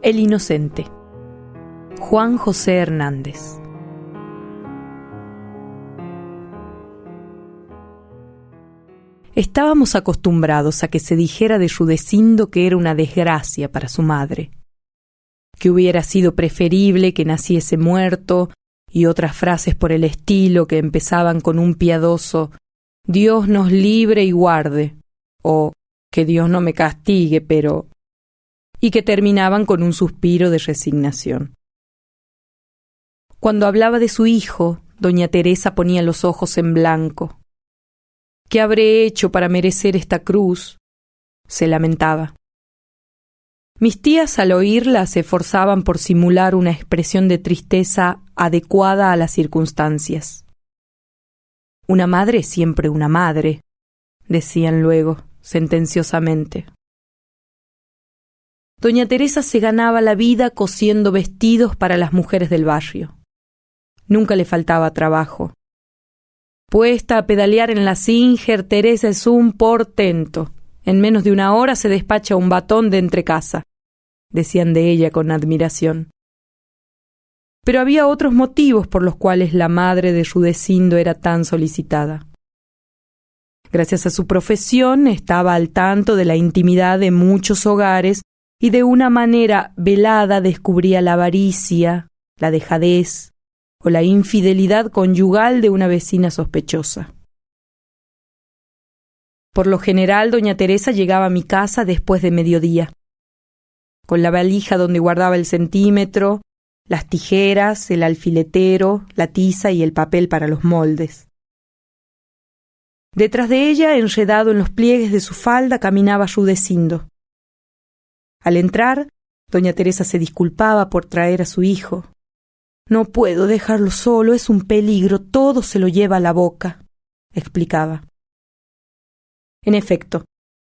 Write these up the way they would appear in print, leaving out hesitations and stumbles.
El inocente. Juan José Hernández. Estábamos acostumbrados a que se dijera de Rudecindo que era una desgracia para su madre, que hubiera sido preferible que naciese muerto, y otras frases por el estilo que empezaban con un piadoso «Dios nos libre y guarde» o «que Dios no me castigue, pero...» y que terminaban con un suspiro de resignación. Cuando hablaba de su hijo, doña Teresa ponía los ojos en blanco. «¿Qué habré hecho para merecer esta cruz?», se lamentaba. Mis tías al oírla se esforzaban por simular una expresión de tristeza adecuada a las circunstancias. «Una madre es siempre una madre», decían luego, sentenciosamente. Doña Teresa se ganaba la vida cosiendo vestidos para las mujeres del barrio. Nunca le faltaba trabajo. Puesta a pedalear en la Singer, Teresa es un portento. En menos de una hora se despacha un batón de entrecasa, decían de ella con admiración. Pero había otros motivos por los cuales la madre de Rudecindo era tan solicitada. Gracias a su profesión, estaba al tanto de la intimidad de muchos hogares y de una manera velada descubría la avaricia, la dejadez o la infidelidad conyugal de una vecina sospechosa. Por lo general, doña Teresa llegaba a mi casa después de mediodía, con la valija donde guardaba el centímetro, las tijeras, el alfiletero, la tiza y el papel para los moldes. Detrás de ella, enredado en los pliegues de su falda, caminaba Rudecindo. Al entrar, doña Teresa se disculpaba por traer a su hijo. «No puedo dejarlo solo, es un peligro, todo se lo lleva a la boca», explicaba. En efecto,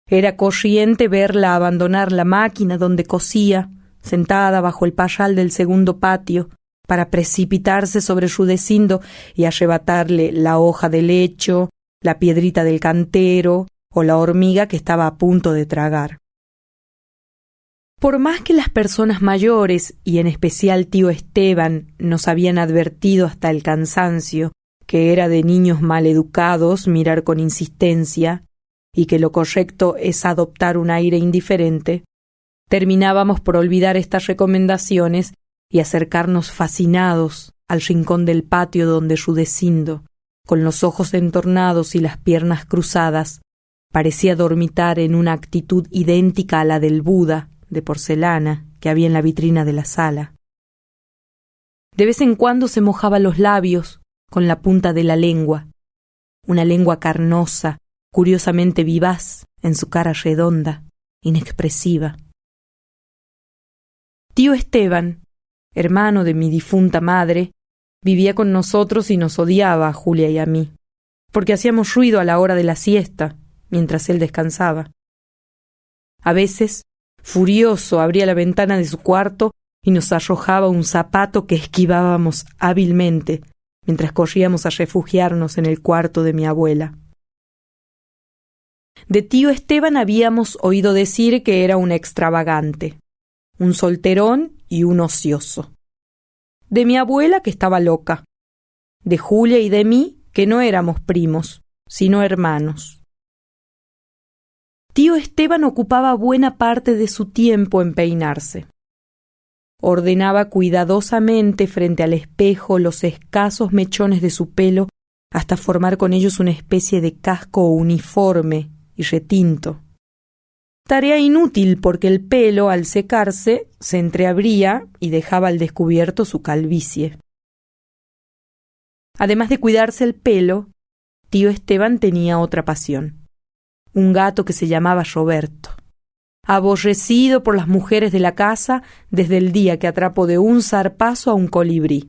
era corriente verla abandonar la máquina donde cosía, sentada bajo el parral del segundo patio, para precipitarse sobre Rudecindo y arrebatarle la hoja del lecho, la piedrita del cantero o la hormiga que estaba a punto de tragar. Por más que las personas mayores, y en especial tío Esteban, nos habían advertido hasta el cansancio que era de niños mal educados mirar con insistencia y que lo correcto es adoptar un aire indiferente, terminábamos por olvidar estas recomendaciones y acercarnos fascinados al rincón del patio donde Rudecindo, con los ojos entornados y las piernas cruzadas, parecía dormitar en una actitud idéntica a la del Buda de porcelana que había en la vitrina de la sala. De vez en cuando se mojaba los labios con la punta de la lengua, una lengua carnosa, curiosamente vivaz en su cara redonda, inexpresiva. Tío Esteban, hermano de mi difunta madre, vivía con nosotros y nos odiaba a Julia y a mí, porque hacíamos ruido a la hora de la siesta, mientras él descansaba. A veces, furioso, abría la ventana de su cuarto y nos arrojaba un zapato que esquivábamos hábilmente mientras corríamos a refugiarnos en el cuarto de mi abuela. De tío Esteban habíamos oído decir que era un extravagante, un solterón y un ocioso. De mi abuela, que estaba loca. De Julia y de mí, que no éramos primos, sino hermanos. Tío Esteban ocupaba buena parte de su tiempo en peinarse. Ordenaba cuidadosamente frente al espejo los escasos mechones de su pelo hasta formar con ellos una especie de casco uniforme y retinto. Tarea inútil porque el pelo, al secarse, se entreabría y dejaba al descubierto su calvicie. Además de cuidarse el pelo, tío Esteban tenía otra pasión. Un gato que se llamaba Roberto, aborrecido por las mujeres de la casa desde el día que atrapó de un zarpazo a un colibrí.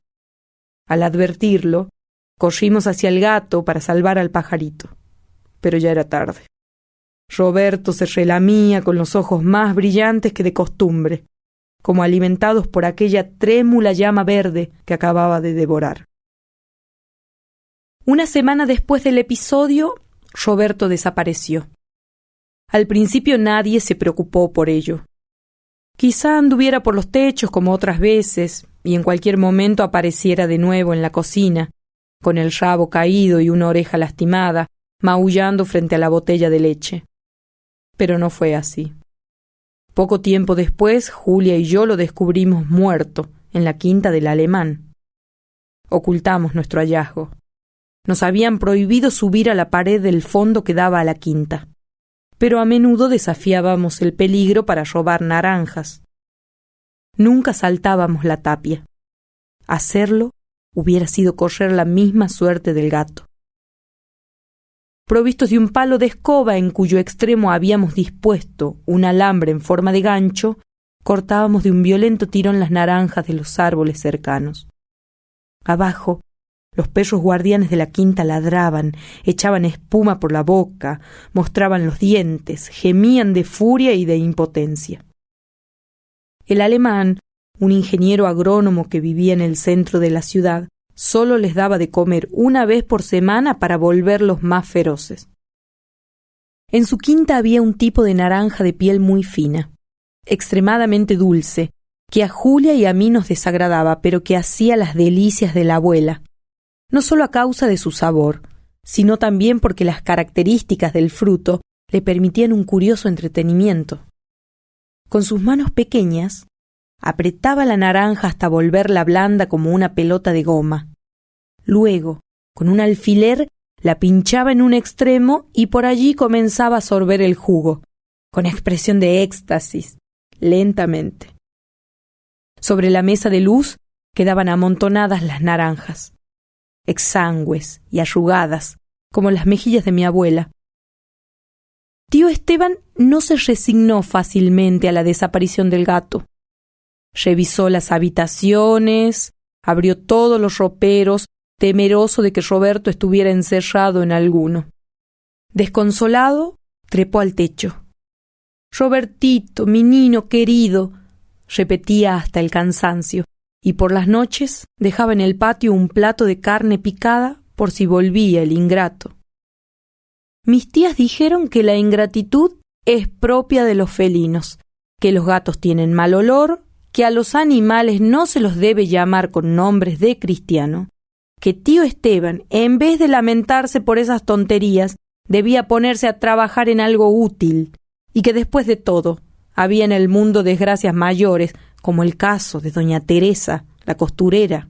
Al advertirlo, corrimos hacia el gato para salvar al pajarito, pero ya era tarde. Roberto se relamía con los ojos más brillantes que de costumbre, como alimentados por aquella trémula llama verde que acababa de devorar. Una semana después del episodio, Roberto desapareció. Al principio nadie se preocupó por ello. Quizá anduviera por los techos como otras veces y en cualquier momento apareciera de nuevo en la cocina, con el rabo caído y una oreja lastimada, maullando frente a la botella de leche. Pero no fue así. Poco tiempo después, Julia y yo lo descubrimos muerto en la quinta del Alemán. Ocultamos nuestro hallazgo. Nos habían prohibido subir a la pared del fondo que daba a la quinta, pero a menudo desafiábamos el peligro para robar naranjas. Nunca saltábamos la tapia. Hacerlo hubiera sido correr la misma suerte del gato. Provistos de un palo de escoba en cuyo extremo habíamos dispuesto un alambre en forma de gancho, cortábamos de un violento tirón las naranjas de los árboles cercanos. Abajo, los perros guardianes de la quinta ladraban, echaban espuma por la boca, mostraban los dientes, gemían de furia y de impotencia. El alemán, un ingeniero agrónomo que vivía en el centro de la ciudad, solo les daba de comer una vez por semana para volverlos más feroces. En su quinta había un tipo de naranja de piel muy fina, extremadamente dulce, que a Julia y a mí nos desagradaba, pero que hacía las delicias de la abuela, no solo a causa de su sabor, sino también porque las características del fruto le permitían un curioso entretenimiento. Con sus manos pequeñas, apretaba la naranja hasta volverla blanda como una pelota de goma. Luego, con un alfiler, la pinchaba en un extremo y por allí comenzaba a sorber el jugo, con expresión de éxtasis, lentamente. Sobre la mesa de luz quedaban amontonadas las naranjas, exangües y arrugadas, como las mejillas de mi abuela. Tío Esteban no se resignó fácilmente a la desaparición del gato. Revisó las habitaciones, abrió todos los roperos, temeroso de que Roberto estuviera encerrado en alguno. Desconsolado, trepó al techo. «Robertito, mi niño querido», repetía hasta el cansancio, y por las noches dejaba en el patio un plato de carne picada por si volvía el ingrato. Mis tías dijeron que la ingratitud es propia de los felinos, que los gatos tienen mal olor, que a los animales no se los debe llamar con nombres de cristiano, que tío Esteban, en vez de lamentarse por esas tonterías, debía ponerse a trabajar en algo útil, y que después de todo, había en el mundo desgracias mayores, como el caso de doña Teresa, la costurera.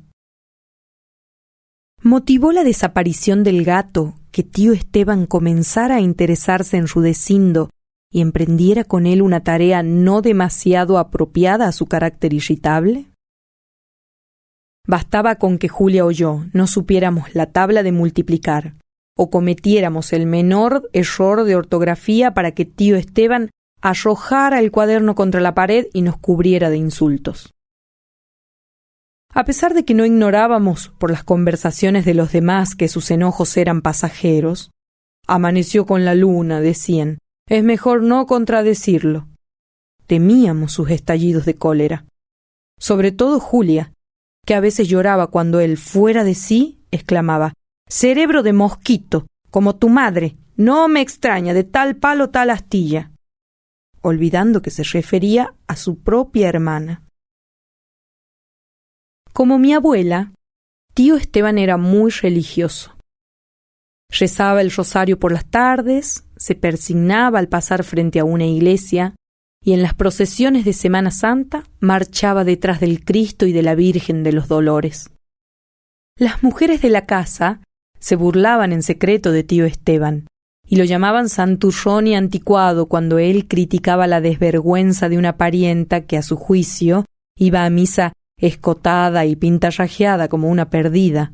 Motivó la desaparición del gato que tío Esteban comenzara a interesarse en Rudecindo y emprendiera con él una tarea no demasiado apropiada a su carácter irritable. Bastaba con que Julia o yo no supiéramos la tabla de multiplicar o cometiéramos el menor error de ortografía para que tío Esteban arrojara el cuaderno contra la pared y nos cubriera de insultos. A pesar de que no ignorábamos por las conversaciones de los demás que sus enojos eran pasajeros, amaneció con la luna, decían, es mejor no contradecirlo. Temíamos sus estallidos de cólera. Sobre todo Julia, que a veces lloraba cuando él, fuera de sí, exclamaba, «Cerebro de mosquito, como tu madre, no me extraña, de tal palo tal astilla», olvidando que se refería a su propia hermana. Como mi abuela, tío Esteban era muy religioso. Rezaba el rosario por las tardes, se persignaba al pasar frente a una iglesia y en las procesiones de Semana Santa marchaba detrás del Cristo y de la Virgen de los Dolores. Las mujeres de la casa se burlaban en secreto de tío Esteban y lo llamaban santurrón y anticuado cuando él criticaba la desvergüenza de una parienta que a su juicio iba a misa escotada y pintarrajeada como una perdida.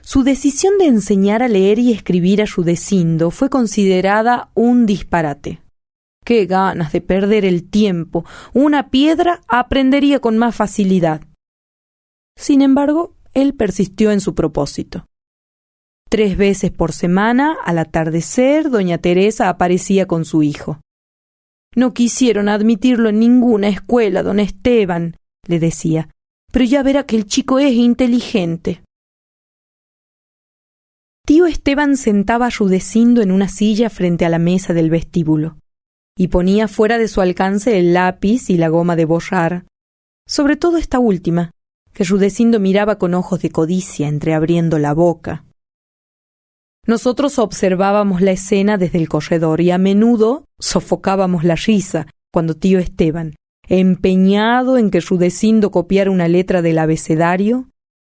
Su decisión de enseñar a leer y escribir a Rudecindo fue considerada un disparate. ¡Qué ganas de perder el tiempo! Una piedra aprendería con más facilidad. Sin embargo, él persistió en su propósito. 3 veces por semana, al atardecer, doña Teresa aparecía con su hijo. «No quisieron admitirlo en ninguna escuela, don Esteban», le decía, «pero ya verá que el chico es inteligente». Tío Esteban sentaba a Rudecindo en una silla frente a la mesa del vestíbulo, y ponía fuera de su alcance el lápiz y la goma de borrar, sobre todo esta última, que Rudecindo miraba con ojos de codicia entreabriendo la boca. Nosotros observábamos la escena desde el corredor y a menudo sofocábamos la risa cuando tío Esteban, empeñado en que Rudecindo copiara una letra del abecedario,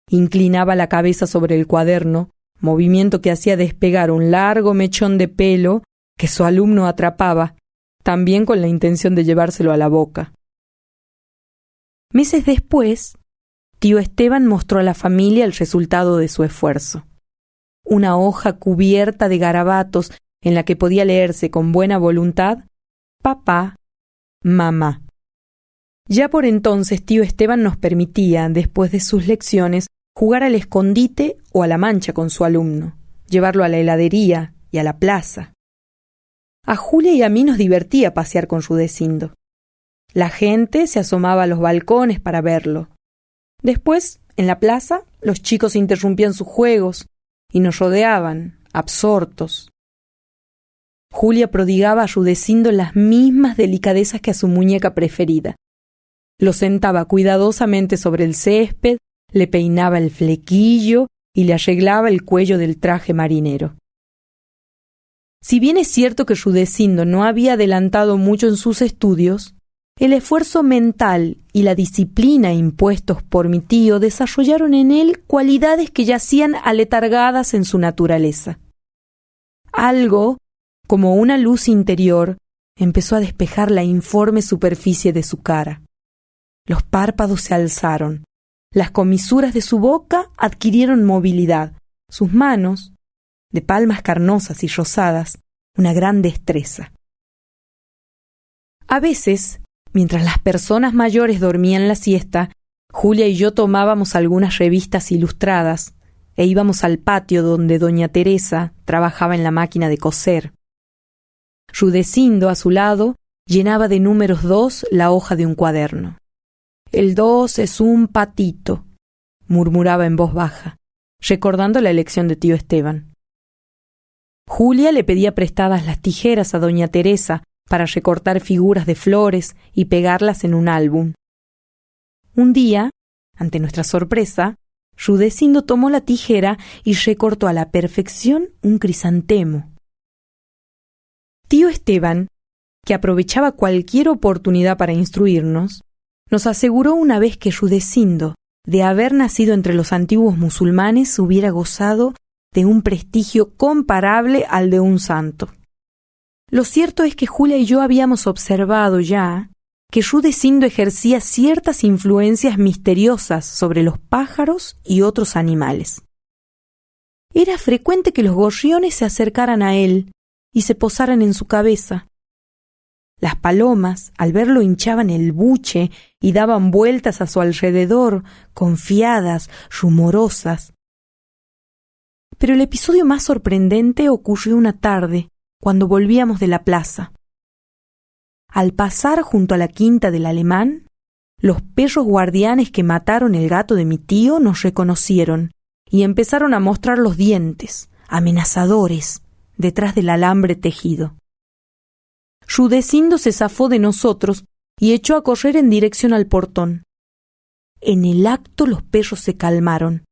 inclinaba la cabeza sobre el cuaderno, movimiento que hacía despegar un largo mechón de pelo que su alumno atrapaba, también con la intención de llevárselo a la boca. Meses después, tío Esteban mostró a la familia el resultado de su esfuerzo. Una hoja cubierta de garabatos en la que podía leerse con buena voluntad: papá, mamá. Ya por entonces tío Esteban nos permitía, después de sus lecciones, jugar al escondite o a la mancha con su alumno, llevarlo a la heladería y a la plaza. A Julia y a mí nos divertía pasear con Rudecindo. La gente se asomaba a los balcones para verlo. Después, en la plaza, los chicos interrumpían sus juegos y nos rodeaban, absortos. Julia prodigaba a Rudecindo las mismas delicadezas que a su muñeca preferida. Lo sentaba cuidadosamente sobre el césped, le peinaba el flequillo y le arreglaba el cuello del traje marinero. Si bien es cierto que Rudecindo no había adelantado mucho en sus estudios, el esfuerzo mental y la disciplina impuestos por mi tío desarrollaron en él cualidades que yacían aletargadas en su naturaleza. Algo, como una luz interior, empezó a despejar la informe superficie de su cara. Los párpados se alzaron, las comisuras de su boca adquirieron movilidad, sus manos, de palmas carnosas y rosadas, una gran destreza. A veces, mientras las personas mayores dormían la siesta, Julia y yo tomábamos algunas revistas ilustradas e íbamos al patio donde doña Teresa trabajaba en la máquina de coser. Rudecindo, a su lado, llenaba de números 2 la hoja de un cuaderno. «El 2 es un patito», murmuraba en voz baja, recordando la elección de tío Esteban. Julia le pedía prestadas las tijeras a doña Teresa para recortar figuras de flores y pegarlas en un álbum. Un día, ante nuestra sorpresa, Rudecindo tomó la tijera y recortó a la perfección un crisantemo. Tío Esteban, que aprovechaba cualquier oportunidad para instruirnos, nos aseguró una vez que Rudecindo, de haber nacido entre los antiguos musulmanes, hubiera gozado de un prestigio comparable al de un santo. Lo cierto es que Julia y yo habíamos observado ya que Rudecindo ejercía ciertas influencias misteriosas sobre los pájaros y otros animales. Era frecuente que los gorriones se acercaran a él y se posaran en su cabeza. Las palomas, al verlo, hinchaban el buche y daban vueltas a su alrededor, confiadas, rumorosas. Pero el episodio más sorprendente ocurrió una tarde, cuando volvíamos de la plaza. Al pasar junto a la quinta del alemán, los perros guardianes que mataron el gato de mi tío nos reconocieron y empezaron a mostrar los dientes, amenazadores, detrás del alambre tejido. Rudecindo se zafó de nosotros y echó a correr en dirección al portón. En el acto los perros se calmaron.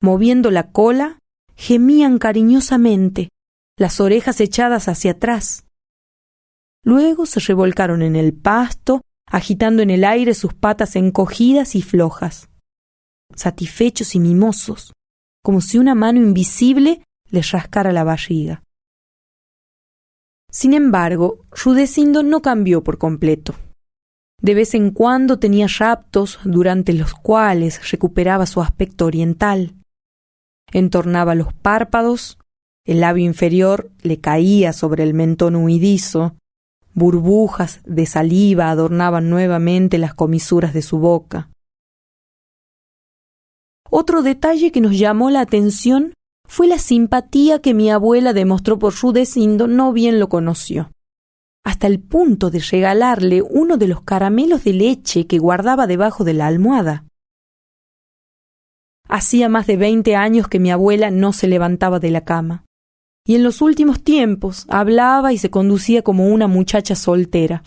Moviendo la cola, gemían cariñosamente, las orejas echadas hacia atrás. Luego se revolcaron en el pasto, agitando en el aire sus patas encogidas y flojas, satisfechos y mimosos, como si una mano invisible les rascara la barriga. Sin embargo, Rudecindo no cambió por completo. De vez en cuando tenía raptos durante los cuales recuperaba su aspecto oriental. Entornaba los párpados, el labio inferior le caía sobre el mentón huidizo, burbujas de saliva adornaban nuevamente las comisuras de su boca. Otro detalle que nos llamó la atención fue la simpatía que mi abuela demostró por Rudecindo, no bien lo conoció, hasta el punto de regalarle uno de los caramelos de leche que guardaba debajo de la almohada. Hacía más de 20 años que mi abuela no se levantaba de la cama, y en los últimos tiempos hablaba y se conducía como una muchacha soltera.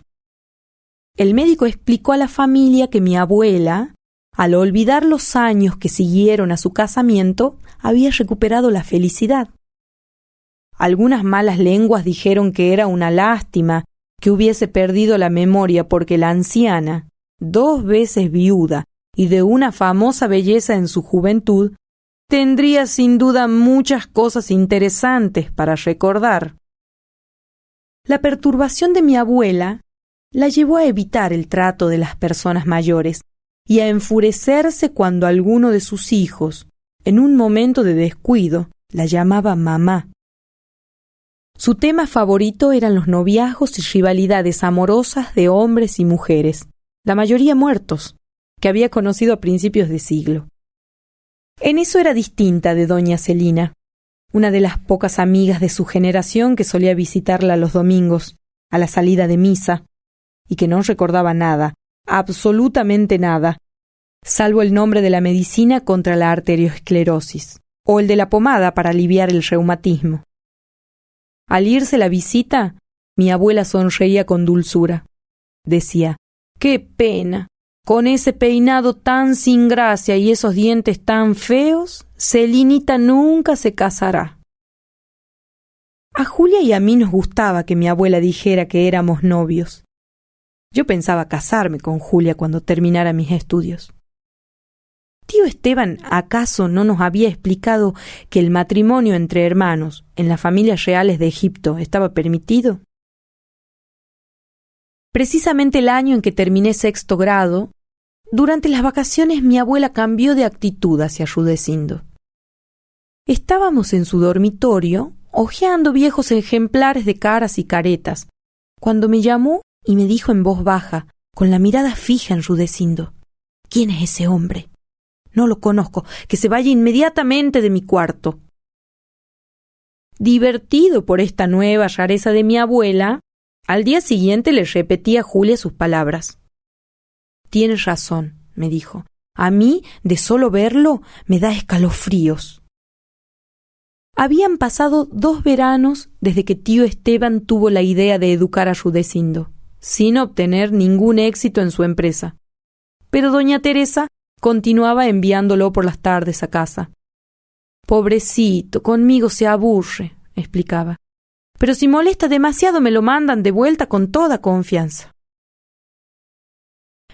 El médico explicó a la familia que mi abuela, al olvidar los años que siguieron a su casamiento, había recuperado la felicidad. Algunas malas lenguas dijeron que era una lástima que hubiese perdido la memoria porque la anciana, 2 veces viuda y de una famosa belleza en su juventud, tendría sin duda muchas cosas interesantes para recordar. La perturbación de mi abuela la llevó a evitar el trato de las personas mayores y a enfurecerse cuando alguno de sus hijos, en un momento de descuido, la llamaba mamá. Su tema favorito eran los noviazgos y rivalidades amorosas de hombres y mujeres, la mayoría muertos, que había conocido a principios de siglo. En eso era distinta de doña Celina, una de las pocas amigas de su generación que solía visitarla los domingos, a la salida de misa, y que no recordaba nada, absolutamente nada, salvo el nombre de la medicina contra la arteriosclerosis, o el de la pomada para aliviar el reumatismo. Al irse la visita, mi abuela sonreía con dulzura. Decía: «¡Qué pena! Con ese peinado tan sin gracia y esos dientes tan feos, Celinita nunca se casará». A Julia y a mí nos gustaba que mi abuela dijera que éramos novios. Yo pensaba casarme con Julia cuando terminara mis estudios. ¿Tío Esteban acaso no nos había explicado que el matrimonio entre hermanos en las familias reales de Egipto estaba permitido? Precisamente el año en que terminé 6º grado, durante las vacaciones mi abuela cambió de actitud hacia Rudecindo. Estábamos en su dormitorio, hojeando viejos ejemplares de caras y caretas, cuando me llamó y me dijo en voz baja, con la mirada fija en Rudecindo: «¿Quién es ese hombre? No lo conozco, que se vaya inmediatamente de mi cuarto». Divertido por esta nueva rareza de mi abuela, al día siguiente le repetí a Julia sus palabras. «Tienes razón», me dijo. «A mí, de solo verlo, me da escalofríos». Habían pasado 2 veranos desde que tío Esteban tuvo la idea de educar a Rudecindo, sin obtener ningún éxito en su empresa. Pero doña Teresa continuaba enviándolo por las tardes a casa. «Pobrecito, conmigo se aburre», explicaba. «Pero si molesta demasiado me lo mandan de vuelta con toda confianza».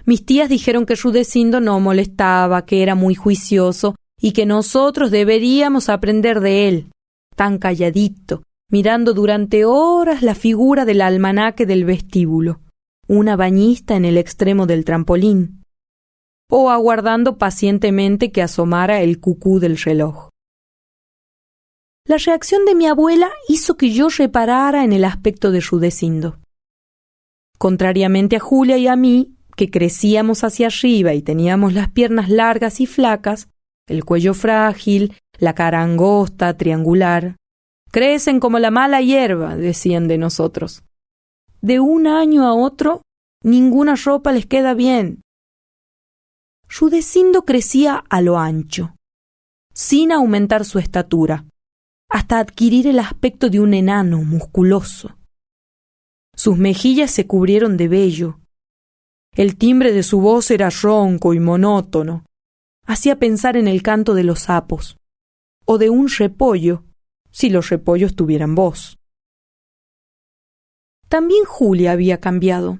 Mis tías dijeron que Rudecindo no molestaba, que era muy juicioso y que nosotros deberíamos aprender de él, tan calladito, mirando durante horas la figura del almanaque del vestíbulo, una bañista en el extremo del trampolín, o aguardando pacientemente que asomara el cucú del reloj. La reacción de mi abuela hizo que yo reparara en el aspecto de Rudecindo. Contrariamente a Julia y a mí, que crecíamos hacia arriba y teníamos las piernas largas y flacas, el cuello frágil, la cara angosta, triangular, crecen como la mala hierba, decían de nosotros. De un año a otro, ninguna ropa les queda bien. Rudecindo crecía a lo ancho, sin aumentar su estatura, hasta adquirir el aspecto de un enano musculoso. Sus mejillas se cubrieron de vello. El timbre de su voz era ronco y monótono. Hacía pensar en el canto de los sapos, o de un repollo, si los repollos tuvieran voz. También Julia había cambiado,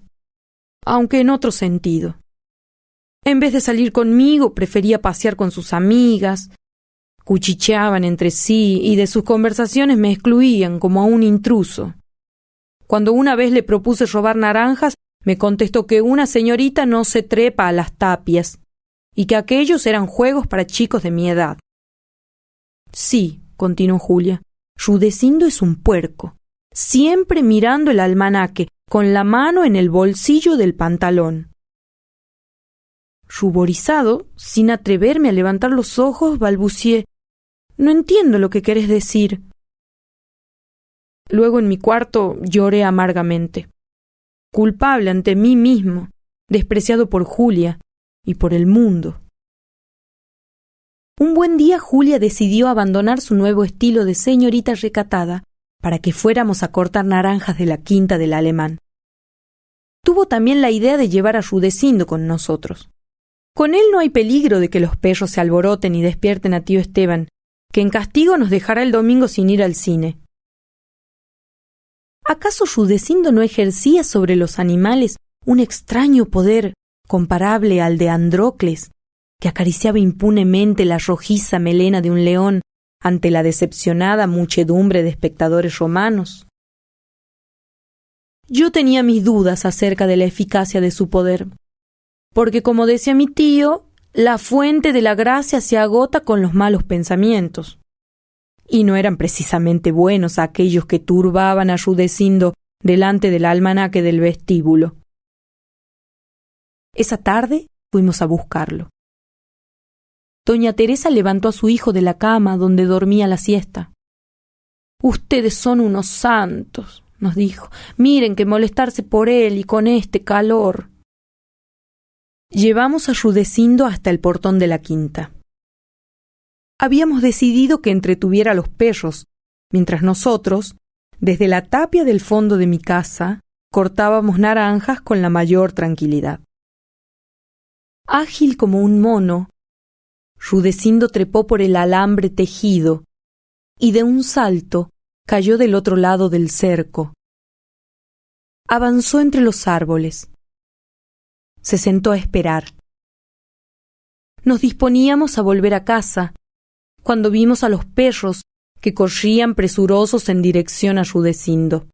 aunque en otro sentido. En vez de salir conmigo, prefería pasear con sus amigas. Cuchicheaban entre sí y de sus conversaciones me excluían como a un intruso. Cuando una vez le propuse robar naranjas, me contestó que una señorita no se trepa a las tapias y que aquellos eran juegos para chicos de mi edad. «Sí», continuó Julia, «Rudecindo es un puerco, siempre mirando el almanaque, con la mano en el bolsillo del pantalón». Ruborizado, sin atreverme a levantar los ojos, balbucié: «No entiendo lo que querés decir». Luego en mi cuarto lloré amargamente, culpable ante mí mismo, despreciado por Julia y por el mundo. Un buen día Julia decidió abandonar su nuevo estilo de señorita recatada para que fuéramos a cortar naranjas de la quinta del alemán. Tuvo también la idea de llevar a Rudecindo con nosotros. Con él no hay peligro de que los perros se alboroten y despierten a tío Esteban, que en castigo nos dejará el domingo sin ir al cine. ¿Acaso Rudecindo no ejercía sobre los animales un extraño poder comparable al de Andrócles, que acariciaba impunemente la rojiza melena de un león ante la decepcionada muchedumbre de espectadores romanos? Yo tenía mis dudas acerca de la eficacia de su poder, porque, como decía mi tío, la fuente de la gracia se agota con los malos pensamientos. Y no eran precisamente buenos aquellos que turbaban a Rudecindo delante del almanaque del vestíbulo. Esa tarde fuimos a buscarlo. Doña Teresa levantó a su hijo de la cama donde dormía la siesta. «Ustedes son unos santos», nos dijo. «Miren que molestarse por él y con este calor». Llevamos a Rudecindo hasta el portón de la quinta. Habíamos decidido que entretuviera a los perros, mientras nosotros, desde la tapia del fondo de mi casa, cortábamos naranjas con la mayor tranquilidad. Ágil como un mono, Rudecindo trepó por el alambre tejido y de un salto cayó del otro lado del cerco. Avanzó entre los árboles. Se sentó a esperar. Nos disponíamos a volver a casa cuando vimos a los perros que corrían presurosos en dirección a Rudecindo.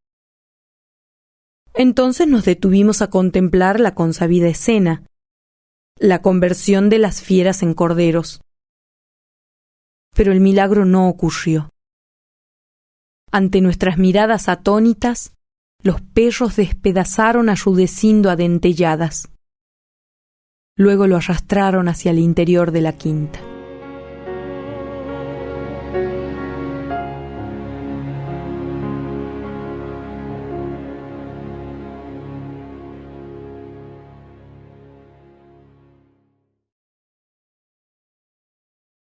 Entonces nos detuvimos a contemplar la consabida escena, la conversión de las fieras en corderos. Pero el milagro no ocurrió. Ante nuestras miradas atónitas, los perros despedazaron a Rudecindo a dentelladas. Luego lo arrastraron hacia el interior de la quinta.